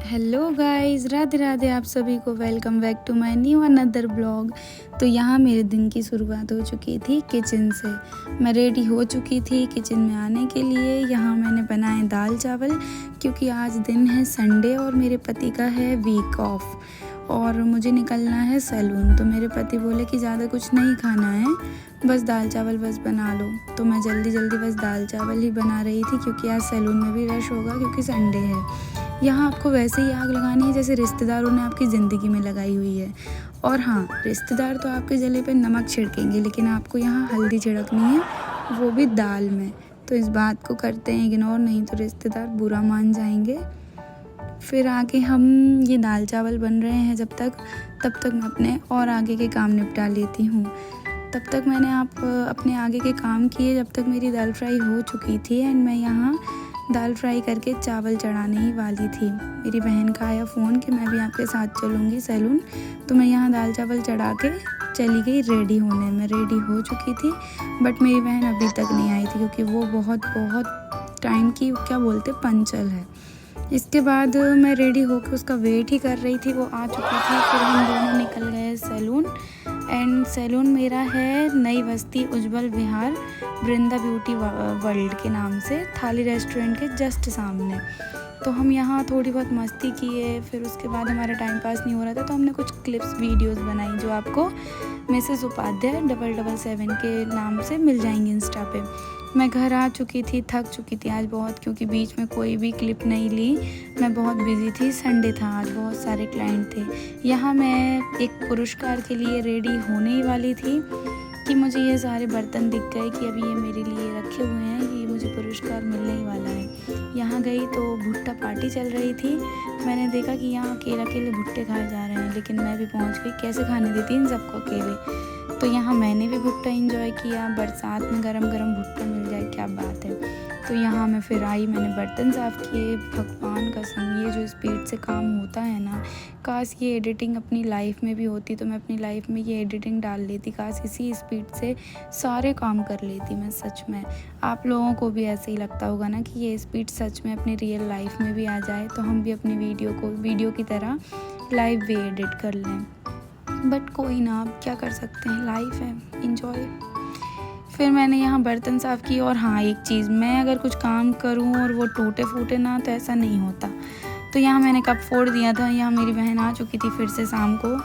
Hello guys, Radhe Radhe आप सभी को। Welcome back to my new another blog. तो यहाँ मेरे दिन की शुरुआत हो चुकी थी किचन से। मैं रेडी हो चुकी थी किचन में आने के लिए। यहाँ मैंने बनाए दाल चावल क्योंकि आज दिन है संडे और मेरे पति का है वीक ऑफ और मुझे निकलना है सैलून। तो मेरे पति बोले कि ज़्यादा कुछ नहीं खाना है, बस दाल चावल बस बना लो। तो मैं जल्दी जल्दी बस दाल चावल ही बना रही थी क्योंकि आज सैलून में भी रश होगा क्योंकि संडे है। यहाँ आपको वैसे ही आग लगानी है जैसे रिश्तेदारों ने आपकी ज़िंदगी में लगाई हुई है। और हाँ, रिश्तेदार तो आपके जले पे नमक छिड़केंगे, लेकिन आपको यहाँ हल्दी छिड़कनी है, वो भी दाल में। तो इस बात को करते हैं इग्नोर, नहीं तो रिश्तेदार बुरा मान जाएंगे। फिर आगे हम ये दाल चावल बन रहे हैं तब तक मैं अपने और आगे के काम निपटा लेती हूँ। तब तक मैंने अपने आगे के काम किए जब तक मेरी दाल फ्राई हो चुकी थी एंड मैं यहाँ दाल फ्राई करके चावल चढ़ाने ही वाली थी। मेरी बहन का आया फ़ोन कि मैं भी आपके साथ चलूँगी सैलून। तो मैं यहाँ दाल चावल चढ़ा के चली गई रेडी होने। मैं रेडी हो चुकी थी बट मेरी बहन अभी तक नहीं आई थी क्योंकि वो बहुत टाइम की क्या बोलते पंचल है। इसके बाद मैं रेडी होकर उसका वेट ही कर रही थी, वो आ चुकी थी। फिर हम दोनों निकल गए सैलून एंड सैलून मेरा है नई बस्ती उज्जवल विहार वृंदा ब्यूटी वर्ल्ड के नाम से, थाली रेस्टोरेंट के जस्ट सामने। तो हम यहाँ थोड़ी बहुत मस्ती किए। फिर उसके बाद हमारा टाइम पास नहीं हो रहा था तो हमने कुछ क्लिप्स वीडियोस बनाई जो आपको मिसेस उपाध्याय 777 के नाम से मिल जाएंगी इंस्टा पे। मैं घर आ चुकी थी, थक चुकी थी आज बहुत क्योंकि बीच में कोई भी क्लिप नहीं ली। मैं बहुत बिजी थी, संडे था आज, बहुत सारे क्लाइंट थे। यहाँ मैं एक पुरस्कार के लिए रेडी होने ही वाली थी कि मुझे ये सारे बर्तन दिख गए कि अभी ये मेरे लिए रखे हुए हैं, ये मुझे पुरस्कार मिलने ही वाला है। यहाँ गई तो भुट्टा पार्टी चल रही थी। मैंने देखा कि यहाँ अकेले भुट्टे खाए जा रहे हैं, लेकिन मैं भी पहुँच गई। कैसे खाने देती इन सबको अकेले। तो यहाँ मैंने भी भुट्टा एंजॉय किया। बरसात में गरम गरम भुट्टा मिल जाए, क्या बात है। तो यहाँ मैं फिर आई, मैंने बर्तन साफ़ किए। भगवान कसम, ये जो स्पीड से काम होता है ना, काश ये एडिटिंग अपनी लाइफ में भी होती तो मैं अपनी लाइफ में ये एडिटिंग डाल लेती। काश इसी स्पीड से सारे काम कर लेती मैं सच में। आप लोगों को भी ऐसे ही लगता होगा ना कि ये स्पीड सच में अपनी रियल लाइफ में भी आ जाए तो हम भी अपनी वीडियो की तरह लाइव भी एडिट कर लें। बट कोई ना, अब क्या कर सकते हैं, लाइफ है, इंजॉय। फिर मैंने यहाँ बर्तन साफ़ किए। और हाँ, एक चीज़, मैं अगर कुछ काम करूँ और वो टूटे फूटे ना तो ऐसा नहीं होता। तो यहाँ मैंने कप फोड़ दिया था। यहाँ मेरी बहन आ चुकी थी फिर से शाम को,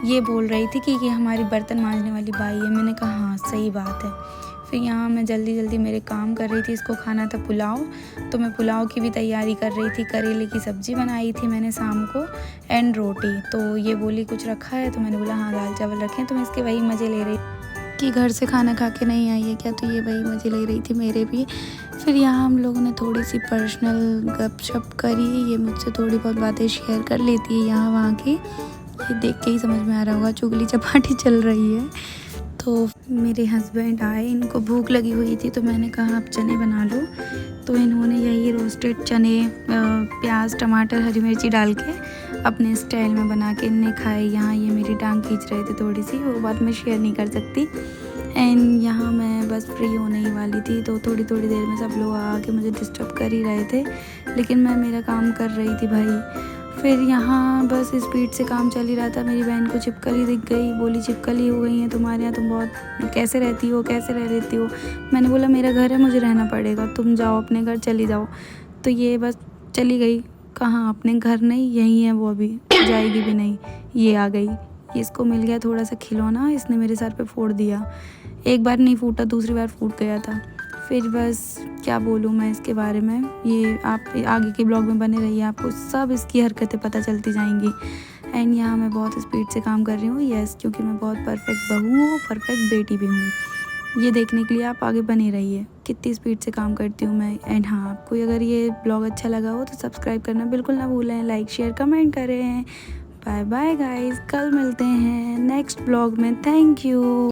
ये बोल रही थी कि ये हमारी बर्तन मांजने वाली बाई है। मैंने कहा हाँ सही बात है। फिर यहाँ मैं जल्दी मेरे काम कर रही थी। इसको खाना था पुलाव, तो मैं पुलाव की भी तैयारी कर रही थी। करेले की सब्ज़ी बनाई थी मैंने शाम को एंड रोटी। तो ये बोली कुछ रखा है, तो मैंने बोला हाँ दाल चावल रखे हैं। तो मैं इसके वही मज़े ले रही कि घर से खाना खा के नहीं आई है क्या, तो ये वही मज़े ले रही थी मेरे भी। फिर यहाँ हम लोगों ने थोड़ी सी पर्सनल गपशप करी। ये मुझसे थोड़ी बहुत बातें शेयर कर लेती है यहाँ वहाँ की। ये देख के ही समझ में आ रहा होगा चुगली चपाटी चल रही है। तो मेरे हस्बैंड आए, इनको भूख लगी हुई थी तो मैंने कहा आप चने बना लो। तो इन्होंने यही रोस्टेड चने प्याज टमाटर हरी मिर्ची डाल के अपने स्टाइल में बना के इन्हें खाए। यहाँ ये मेरी टांग खींच रहे थे थोड़ी सी, वो बात मैं शेयर नहीं कर सकती। एंड यहाँ मैं बस फ्री होने ही वाली थी तो थोड़ी देर में सब लोग आके मुझे डिस्टर्ब कर ही रहे थे, लेकिन मैं मेरा काम कर रही थी भाई। फिर यहाँ बस स्पीड से काम चल ही रहा था। मेरी बहन को छिपकली दिख गई, बोली छिपकली हो गई है तुम्हारे यहाँ, तुम बहुत कैसे रहती हो, कैसे रह लेती हो। मैंने बोला मेरा घर है, मुझे रहना पड़ेगा, तुम जाओ अपने घर, चली जाओ। तो ये बस चली गई। कहाँ, अपने घर नहीं, यहीं है वो, अभी जाएगी भी नहीं। ये आ गई, इसको मिल गया थोड़ा सा खिलौना, इसने मेरे सर पे फोड़ दिया। एक बार नहीं फूटा, दूसरी बार फूट गया था। फिर बस क्या बोलूँ मैं इसके बारे में, ये आप आगे के ब्लॉग में बने रहिए, आपको सब इसकी हरकतें पता चलती जाएंगी। एंड यहाँ मैं बहुत स्पीड से काम कर रही हूँ, यस, क्योंकि मैं बहुत परफेक्ट बहू हूँ, परफेक्ट बेटी भी हूँ। ये देखने के लिए आप आगे बने रहिए कितनी स्पीड से काम करती हूँ मैं। एंड हाँ, आपको अगर ये ब्लॉग अच्छा लगा हो तो सब्सक्राइब करना बिल्कुल ना भूलें, लाइक शेयर कमेंट करें। बाय बाय गाइस, कल मिलते हैं नेक्स्ट ब्लॉग में। Thank you.